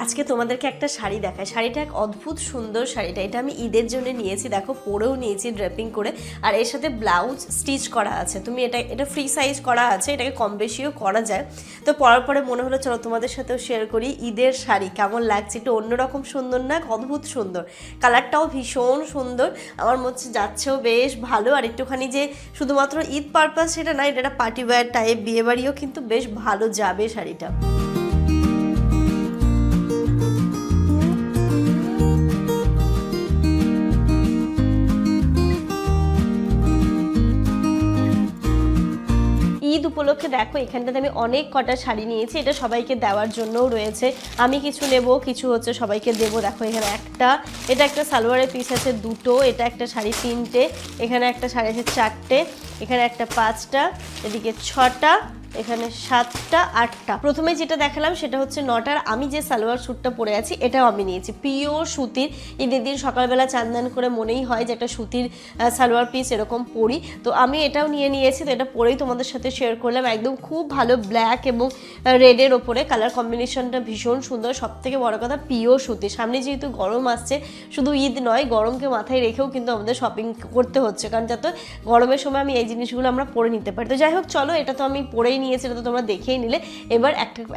আজকে তোমাদেরকে একটা শাড়ি দেখাই। শাড়িটা এক অদ্ভুত সুন্দর শাড়িটা, এটা আমি ঈদের জন্য নিয়েছি, দেখো পরেও নিয়েছি ড্রেপিং করে, আর এর সাথে ব্লাউজ স্টিচ করা আছে। তুমি এটা ফ্রি সাইজ করা আছে, এটাকে কম বেশিও করা যায়। তো পরার পরে মনে হলো চলো তোমাদের সাথেও শেয়ার করি ঈদের শাড়ি কেমন লাগছে। একটু অন্যরকম সুন্দর না, অদ্ভুত সুন্দর, কালারটাও ভীষণ সুন্দর, আমার মধ্যে যাচ্ছেও বেশ ভালো। আর একটুখানি যে শুধুমাত্র ঈদ পারপাস সেটা না, এটা পার্টি ওয়্যার টাইপ, বিয়েবাড়িও কিন্তু বেশ ভালো যাবে শাড়িটা। ঈদ উপলক্ষে দেখো এখানটাতে আমি অনেক কটা শাড়ি নিয়েছি, এটা সবাইকে দেওয়ার জন্যও রয়েছে। আমি কিছু নেব, কিছু হচ্ছে সবাইকে দেবো। দেখো এখানে এটা একটা সালোয়ারের পিস আছে দুটো, এটা একটা শাড়ি তিনটে, এখানে একটা শাড়ি আছে চারটে, এখানে একটা পাঁচটা, এদিকে ছটা, এখানে সাতটা, আটটা। প্রথমে যেটা দেখালাম সেটা হচ্ছে নটার। আমি যে সালোয়ার স্যুটটা পরে আছি এটাও আমি নিয়েছি, পিওর সুতির। ঈদের দিন সকালবেলা চান্দান করে মনেই হয় যে একটা সুতির সালোয়ার পিস এরকম পরি, তো আমি এটাও নিয়েছি। তো এটা পরেই তোমাদের সাথে শেয়ার করলাম। একদম খুব ভালো ব্ল্যাক এবং রেডের ওপরে কালার কম্বিনেশনটা ভীষণ সুন্দর। সব থেকে বড় কথা পিওর সুতি। সামনে যেহেতু গরম আসছে, শুধু ঈদ নয়, গরমকে মাথায় রেখেও কিন্তু আমাদের শপিং করতে হচ্ছে, কারণ যাতে গরমের সময় আমি এই জিনিসগুলো আমরা পরে নিতে পারি। তো যাই হোক চলো, এটা তো আমি পরেই নিয়েছি, এটা তো তোমরা দেখেই নিলে। এবার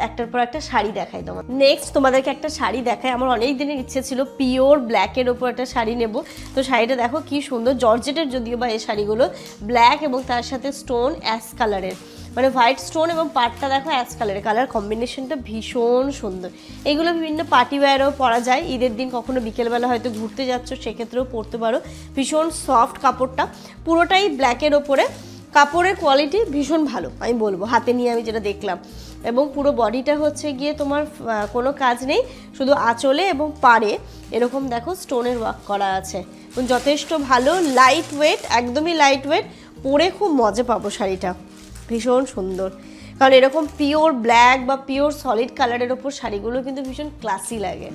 একটার পর একটা শাড়ি দেখাই তোমার। নেক্সট তোমাদেরকে একটা শাড়ি দেখাই। আমার অনেক দিনের ইচ্ছে ছিল পিওর ব্ল্যাকের ওপর একটা শাড়ি নেব। তো শাড়িটা দেখো কি সুন্দর, জর্জেটের যদিও বা এই শাড়িগুলো, ব্ল্যাক এবং তার সাথে স্টোন অ্যাশ কালারের, মানে হোয়াইট স্টোন এবং পাটটা দেখো অ্যাশ কালারের, কালার কম্বিনেশনটা ভীষণ সুন্দর। এগুলো বিভিন্ন পার্টি ওয়্যারও পরা যায়। ঈদের দিন কখনো বিকেলবেলা হয়তো ঘুরতে যাচ্ছ, সেক্ষেত্রেও পরতে পারো। ভীষণ সফট কাপড়টা, পুরোটাই ব্ল্যাকের ওপরে। কাপড়ের কোয়ালিটি ভীষণ ভালো আমি বলবো, হাতে নিয়ে আমি যেটা দেখলাম। এবং পুরো বডিটা হচ্ছে গিয়ে তোমার কোনো কাজ নেই, শুধু আঁচলে এবং পাড়ে এরকম দেখো স্টোনের ওয়ার্ক করা আছে। এবং যথেষ্ট ভালো, লাইট ওয়েট, একদমই লাইট ওয়েট, পরে খুব মজা পাবো শাড়িটা, ভীষণ সুন্দর। কারণ এরকম পিওর ব্ল্যাক বা পিওর সলিড কালারের ওপর শাড়িগুলো কিন্তু ভীষণ ক্লাসি লাগে।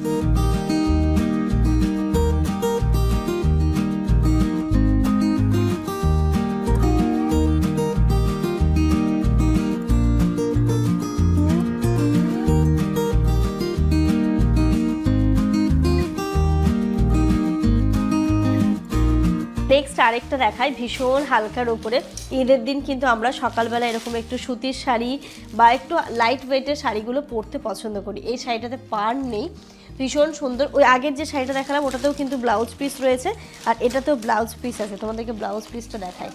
নেক্সট আরেকটা দেখাই ভীষণ হালকার ওপরে। ঈদের দিন কিন্তু আমরা সকালবেলা এরকম একটু সুতির শাড়ি বা একটু লাইট ওয়েটের শাড়িগুলো পরতে পছন্দ করি। এই শাড়িটাতে পার নেই, ভীষণ সুন্দর। ওই আগের যে শাড়িটা দেখালাম ওটাতেও কিন্তু ব্লাউজ পিস রয়েছে, আর এটাতেও ব্লাউজ পিস আছে। তোমাদেরকে ব্লাউজ পিসটা দেখাই,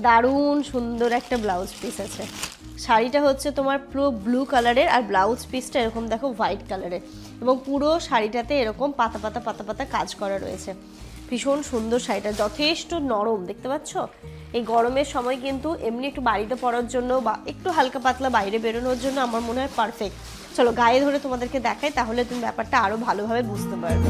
দারুণ সুন্দর একটা ব্লাউজ পিস আছে। শাড়িটা হচ্ছে তোমার পুরো ব্লু কালারের, আর ব্লাউজ পিসটা এরকম দেখো হোয়াইট কালারের, এবং পুরো শাড়িটাতে এরকম পাতা পাতা পাতা পাতা কাজ করা রয়েছে। ভীষণ সুন্দর শাড়িটা, যথেষ্ট নরম, দেখতে পাচ্ছ। এই গরমের সময় কিন্তু এমনি একটু বাড়িতে পরার জন্য বা একটু হালকা পাতলা বাইরে বেরোনোর জন্য আমার মনে হয় পারফেক্ট। চলো গায়ে ধরে তোমাদেরকে দেখাই, তাহলে তুমি ব্যাপারটা আরো ভালোভাবে বুঝতে পারবে।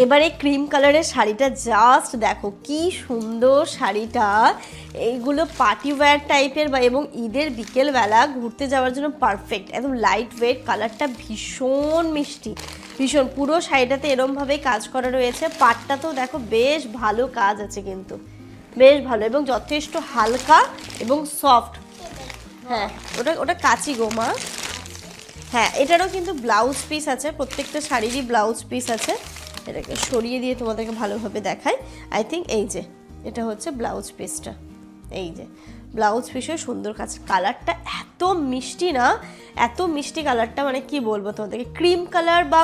এবারে ক্রিম কালারের শাড়িটা জাস্ট দেখো কি সুন্দর শাড়িটা। এইগুলো পার্টি ওয়্যার টাইপের বা এবং ঈদের বিকেলবেলা ঘুরতে যাওয়ার জন্য পারফেক্ট। একদম লাইট ওয়েট, কালারটা ভীষণ মিষ্টি, ভীষণ। পুরো শাড়িটাতে এরমভাবেই কাজ করা রয়েছে। পাটটাতেও দেখো বেশ ভালো কাজ আছে, কিন্তু বেশ ভালো এবং যথেষ্ট হালকা এবং সফট। হ্যাঁ ওটা কাচি গো মা। হ্যাঁ এটারও কিন্তু ব্লাউজ পিস আছে, প্রত্যেকটা শাড়িরই ব্লাউজ পিস আছে। এটাকে সরিয়ে দিয়ে তোমাদেরকে ভালোভাবে দেখাই। আই থিঙ্ক এই যে এটা হচ্ছে ব্লাউজ পিসটা, এই যে ব্লাউজ পিসের সুন্দর কাজ। কালারটা এত মিষ্টি না, এত মিষ্টি কালারটা, মানে কি বলবো তোমাদেরকে, ক্রিম কালার বা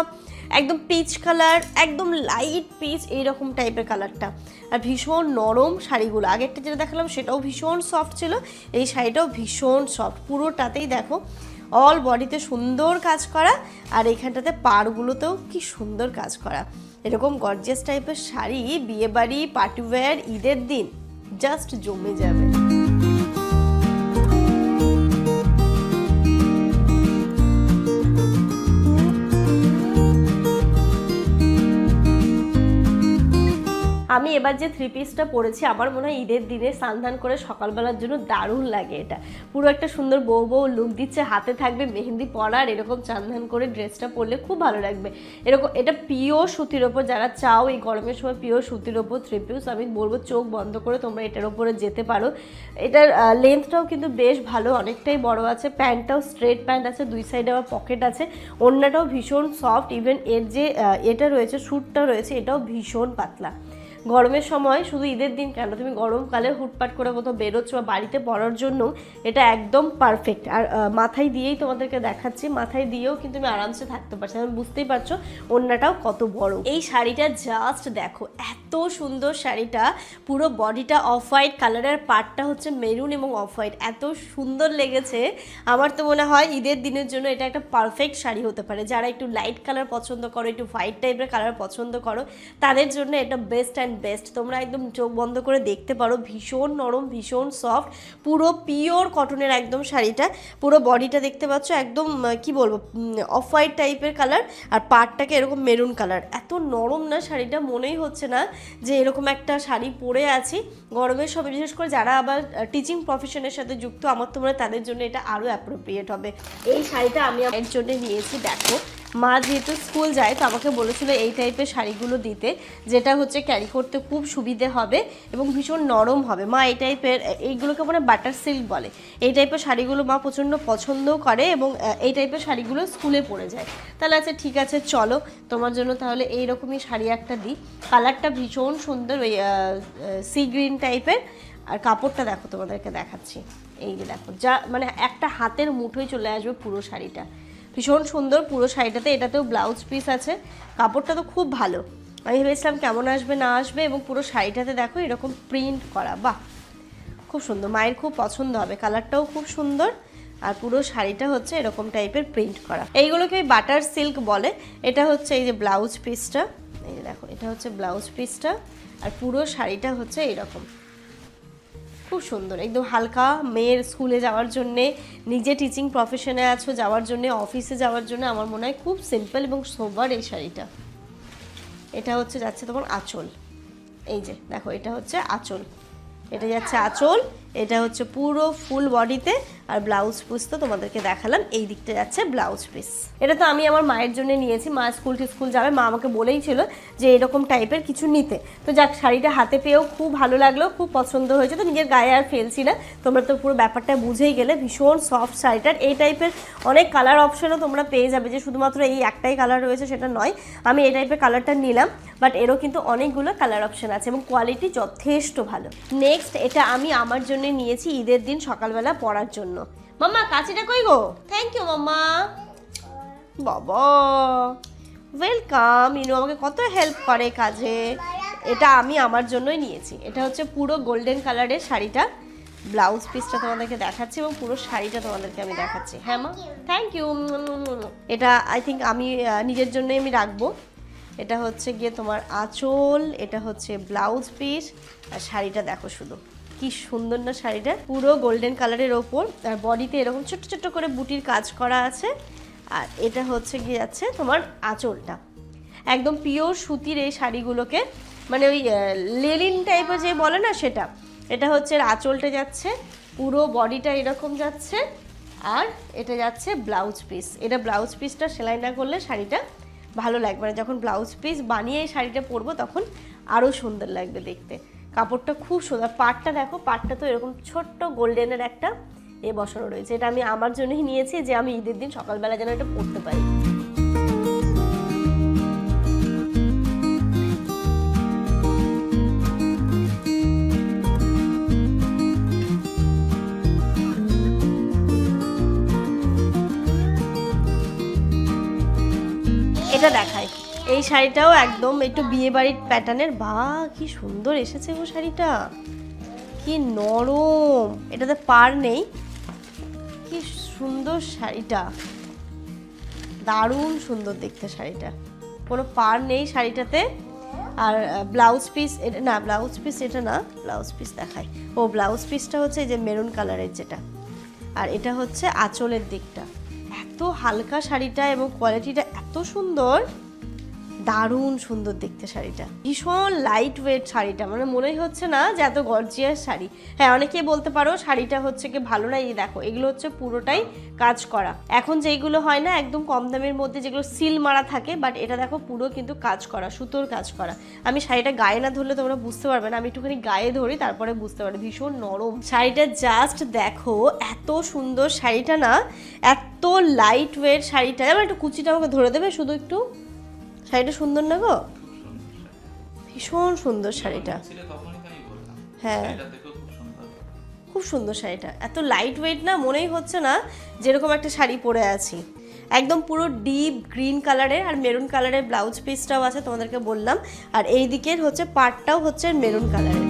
একদম পিচ কালার, একদম লাইট পিচ এইরকম টাইপের কালারটা। আর ভীষণ নরম শাড়িগুলো, আগেরটা যেটা দেখালাম সেটাও ভীষণ সফট ছিল, এই শাড়িটাও ভীষণ সফট। পুরোটাতেই দেখো অল বডিতে সুন্দর কাজ করা, আর এইখানটাতে পাড়গুলোতেও কি সুন্দর কাজ করা। এরকম গর্জিয়াস টাইপের শাড়ি বিয়েবাড়ি, পার্টি ওয়্যার, ঈদের দিন জাস্ট জমে যাবে। আমি আমি এবার যে 3 পিসটা পরেছি আমার মনে হয় ঈদের দিনে স্নান করে সকালবেলার জন্য দারুণ লাগে। এটা পুরো একটা সুন্দর বউ বউ লুক দিচ্ছে, হাতে থাকবে মেহেন্দি পরার, এরকম স্নান করে ড্রেসটা পরলে খুব ভালো লাগবে। এরকম এটা পিওর সুতির ওপর, যারা চাও এই গরমের সময় পিওর সুতির ওপর 3 পিস, আমি বলবো চোখ বন্ধ করে তোমরা এটার ওপরে যেতে পারো। এটার লেন্থটাও কিন্তু বেশ ভালো, অনেকটাই বড় আছে, প্যান্টটাও স্ট্রেট প্যান্ট আছে, দুই সাইডে আবার পকেট আছে, ওড়নাটাও ভীষণ সফট, ইভেন এর যে এটা রয়েছে স্যুটটা রয়েছে এটাও ভীষণ পাতলা। গরমের সময় শুধু ঈদের দিন কেন, তুমি গরমকালে হুটপাট করে কোথাও বেরোচ্ছ বা বাড়িতে পরার জন্য এটা একদম পারফেক্ট। আর মাথায় দিয়েই তোমাদেরকে দেখাচ্ছি, মাথায় দিয়েও কিন্তু তুমি আরামসে থাকতে পারছো, আমি বুঝতেই পারছো ওড়নাটাও কত বড়। এই শাড়িটা জাস্ট দেখো, এত সুন্দর শাড়িটা, পুরো বডিটা অফ হোয়াইট কালারের, পার্টটা হচ্ছে মেরুন এবং অফ হোয়াইট, এত সুন্দর লেগেছে। আমার তো মনে হয় ঈদের দিনের জন্য এটা একটা পারফেক্ট শাড়ি হতে পারে। যারা একটু লাইট কালার পছন্দ করো, একটু হোয়াইট টাইপের কালার পছন্দ করো, তাদের জন্য এটা বেস্ট অ্যান্ড বেস্ট। তোমরা একদম চোখ বন্ধ করে দেখতে পারো, ভীষণ নরম, ভীষণ সফট, পুরো পিওর কটনের একদম শাড়িটা। পুরো বডিটা দেখতে পাচ্ছ একদম কি বলবো অফ হোয়াইট টাইপের কালার, আর পাড়টাকে এরকম মেরুন কালার, এত নরম না শাড়িটা, মনেই হচ্ছে না যে এরকম একটা শাড়ি পরে আছি গরমের সময়। বিশেষ করে যারা আবার টিচিং প্রফেশনের সাথে যুক্ত, আমার তো মনে হয় তাদের জন্য এটা আরও অ্যাপ্রোপ্রিয়েট হবে। এই শাড়িটা আমি আমার জন্য নিয়েছি। দেখো মা যেহেতু স্কুল যায় তো আমাকে বলেছিল এই টাইপের শাড়িগুলো দিতে, যেটা হচ্ছে ক্যারি করতে খুব সুবিধে হবে এবং ভীষণ নরম হবে। মা এই টাইপের, এইগুলোকে মানে বাটার সিল্ক বলে, এই টাইপের শাড়িগুলো মা প্রচণ্ড পছন্দও করে এবং এই টাইপের শাড়িগুলো স্কুলে পরে যায়। তাহলে আচ্ছা ঠিক আছে চলো তোমার জন্য তাহলে এইরকমই শাড়ি একটা দিই। কালারটা ভীষণ সুন্দর, ওই সি গ্রিন টাইপের, আর কাপড়টা দেখো তোমাদেরকে দেখাচ্ছি। এই যে দেখো, যা মানে একটা হাতের মুঠোয় চলে আসবে পুরো শাড়িটা, ভীষণ সুন্দর পুরো শাড়িটাতে। এটাতেও ব্লাউজ পিস আছে, কাপড়টা তো খুব ভালো। আমি ভেবেছিলাম কেমন আসবে না আসবে, এবং পুরো শাড়িটাতে দেখো এরকম প্রিন্ট করা, বাহ খুব সুন্দর, মায়ের খুব পছন্দ হবে, কালারটাও খুব সুন্দর। আর পুরো শাড়িটা হচ্ছে এরকম টাইপের প্রিন্ট করা, এইগুলোকে বাটার সিল্ক বলে। এটা হচ্ছে এই যে ব্লাউজ পিসটা, এই যে দেখো এটা হচ্ছে ব্লাউজ পিসটা, আর পুরো শাড়িটা হচ্ছে এইরকম খুব সুন্দর, একদম হালকা, মেয়ের স্কুলে যাওয়ার জন্যে, নিজে টিচিং প্রফেশনে আছো যাওয়ার জন্যে, অফিসে যাওয়ার জন্য আমার মনে হয় খুব সিম্পল এবং সোবার এই শাড়িটা। এটা হচ্ছে যাচ্ছে তোমার আঁচল, এই যে দেখো এটা হচ্ছে আঁচল, এটা যাচ্ছে আঁচল, এটা হচ্ছে পুরো ফুল বডিতে, আর ব্লাউজ পিস তো তোমাদেরকে দেখালাম, এই দিকটা যাচ্ছে ব্লাউজ পিস। এটা তো আমি আমার মায়ের জন্য নিয়েছি, মা স্কুল যাবে, মা আমাকে বলেই ছিল যে এরকম টাইপের কিছু নিতে। তো যাক, শাড়িটা হাতে পেয়েও খুব ভালো লাগলো, খুব পছন্দ হয়েছে, তো নিজের গায়ে আর ফেলছি না, তোমরা তো পুরো ব্যাপারটা বুঝেই গেলে। ভীষণ সফট শাড়িটার, এই টাইপের অনেক কালার অপশনও তোমরা পেয়ে যাবে, যে শুধুমাত্র এই একটাই কালার রয়েছে সেটা নয়। আমি এই টাইপের কালারটা নিলাম, বাট এরও কিন্তু অনেকগুলো কালার অপশন আছে এবং কোয়ালিটি যথেষ্ট ভালো। নেক্সট এটা আমি আমার জন্য নিয়েছি ঈদের দিন সকালবেলা পরার জন্য। মাম্মা কাঁচিটা কই গো? থ্যাংক ইউ মাম্মা। বাবা ওয়েলকাম, ইনু আমাকে কত হেল্প করে কাজে। এটা আমি আমার জন্যই নিয়েছি। এটা হচ্ছে পুরো গোল্ডেন কালারের শাড়িটা, ব্লাউজ পিসটা তোমাদেরকে দেখাচ্ছি এবং পুরো শাড়িটা তোমাদেরকে আমি দেখাচ্ছি। হ্যাঁ মা, থ্যাংক ইউ। এটা আই থিঙ্ক আমি নিজের জন্যই আমি রাখবো। এটা হচ্ছে গিয়ে তোমার আঁচল, এটা হচ্ছে ব্লাউজ পিস, আর শাড়িটা দেখো শুধু কি সুন্দর না শাড়িটা, পুরো গোল্ডেন কালারের ওপর, আর বডিতে এরকম ছোট্ট ছোট্ট করে বুটির কাজ করা আছে। আর এটা হচ্ছে গিয়ে যাচ্ছে তোমার আঁচলটা, একদম পিওর সুতির এই শাড়িগুলোকে, মানে ওই লেলিন টাইপের যে বলে না সেটা। এটা হচ্ছে আঁচলটা যাচ্ছে, পুরো বডিটা এরকম যাচ্ছে, আর এটা যাচ্ছে ব্লাউজ পিস। এটা ব্লাউজ পিসটা সেলাই না করলে শাড়িটা ভালো লাগবে না, যখন ব্লাউজ পিস বানিয়ে এই শাড়িটা পরবো তখন আরও সুন্দর লাগবে দেখতে। কাপড়টা খুব সুন্দর, পাড়টা দেখো, পাড়টা তো এরকম ছোট্ট গোল্ডেনের একটা বসানো রয়েছে। এটা আমি আমার জন্যই নিয়েছি, যে আমি ঈদের দিন সকালবেলা যেন এটা পরতে পারি। এটা দেখায়, এই শাড়িটাও একদম একটু বিয়ে বাড়ির প্যাটার্নের, বা কি সুন্দর এসেছে গো শাড়িটা, কি নরম, এটাতে পার নেই, কি সুন্দর শাড়িটা, দারুণ সুন্দর দেখতে শাড়িটা, কোনো পার নেই শাড়িটাতে। আর ব্লাউজ পিস এটা না, ব্লাউজ পিস এটা না, ব্লাউজ পিস দেখায়, ও ব্লাউজ পিসটা হচ্ছে এই যে মেরুন কালারের যেটা, আর এটা হচ্ছে আঁচলের দিকটা। এত হালকা শাড়িটা এবং কোয়ালিটিটা এত সুন্দর, দারুণ সুন্দর দেখতে শাড়িটা, ভীষণ লাইট ওয়েট শাড়িটা, মানে মনেই হচ্ছে না যে এত গর্জিয়াস শাড়ি। হ্যাঁ, অনেকেই বলতে পারো শাড়িটা হচ্ছে কি ভালো না, এই দেখো এগুলো হচ্ছে পুরোটাই কাজ করা। এখন যেইগুলো হয় না একদম কম দামের মধ্যে যেগুলো সিল মারা থাকে, বাট এটা দেখো পুরো কিন্তু কাজ করা, সুতোর কাজ করা। আমি শাড়িটা গায়ে না ধরলে তোমরা বুঝতে পারবে না, আমি একটুখানি গায়ে ধরি তারপরে বুঝতে পারবে, ভীষণ নরম শাড়িটা। জাস্ট দেখো এত সুন্দর শাড়িটা না, এত লাইট ওয়েট শাড়িটা। আমার একটু কুচিটা আমাকে ধরে দেবে শুধু একটু, শাড়িটা সুন্দর না গো, ভীষণ সুন্দর শাড়িটা। হ্যাঁ খুব সুন্দর শাড়িটা, এত লাইট ওয়েট না, মনেই হচ্ছে না যেরকম একটা শাড়ি পরে আছি। একদম পুরো ডিপ গ্রিন কালারের আর মেরুন কালারের ব্লাউজ পিসটাও আছে তোমাদেরকে বললাম, আর এই দিকের হচ্ছে পার্টটাও হচ্ছে মেরুন কালারের।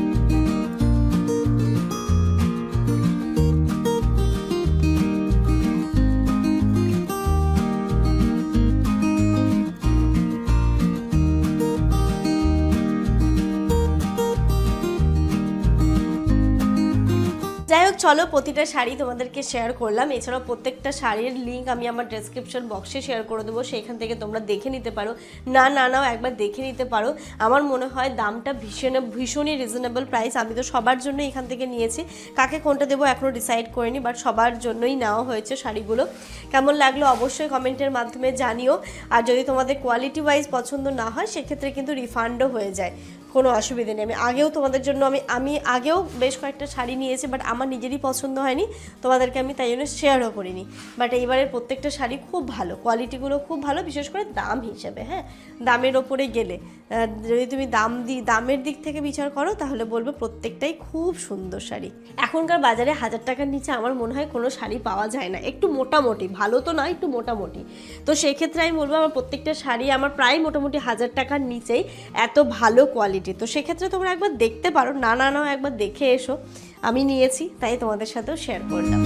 যাই হোক, চলো প্রতিটা শাড়ি তোমাদেরকে শেয়ার করলাম। এছাড়াও প্রত্যেকটা শাড়ির লিঙ্ক আমি আমার ডেসক্রিপশন বক্সে শেয়ার করে দেবো, সেইখান থেকে তোমরা দেখে নিতে পারো। নাও একবার দেখে নিতে পারো। আমার মনে হয় দামটা ভীষণই রিজনেবল প্রাইস। আমি তো সবার জন্য এখান থেকে নিয়েছি, কাকে কোনটা দেবো এখনও ডিসাইড করিনি, বাট সবার জন্যই নেওয়া হয়েছে শাড়িগুলো। কেমন লাগলো অবশ্যই কমেন্টের মাধ্যমে জানিও। আর যদি তোমাদের কোয়ালিটি ওয়াইজ পছন্দ না হয় সেক্ষেত্রে কিন্তু রিফান্ডও হয়ে যায়, কোনো অসুবিধে নেই। আমি আগেও তোমাদের জন্য আমি আগেও বেশ কয়েকটা শাড়ি নিয়েছি, বাট আমার নিজেরই পছন্দ হয়নি, তোমাদেরকে আমি তাই জন্য শেয়ারও করিনি। বাট এইবারের প্রত্যেকটা শাড়ি খুব ভালো, কোয়ালিটিগুলো খুব ভালো, বিশেষ করে দাম হিসেবে। হ্যাঁ, দামের ওপরে গেলে যদি তুমি দামের দিক থেকে বিচার করো তাহলে বলবো প্রত্যেকটাই খুব সুন্দর শাড়ি। এখনকার বাজারে 1000 টাকার নিচে আমার মনে হয় কোনো শাড়ি পাওয়া যায় না, একটু মোটামুটি, ভালো তো না, একটু মোটামুটি। তো সেক্ষেত্রে আমি বলবো আমার প্রত্যেকটা শাড়ি আমার প্রায় মোটামুটি 1000 টাকার নিচেই, এত ভালো কোয়ালিটি। তো সেক্ষেত্রে তোমরা একবার দেখতে পারো, না একবার দেখে এসো। আমি নিয়েছি তাই তোমাদের সাথেও শেয়ার করলাম।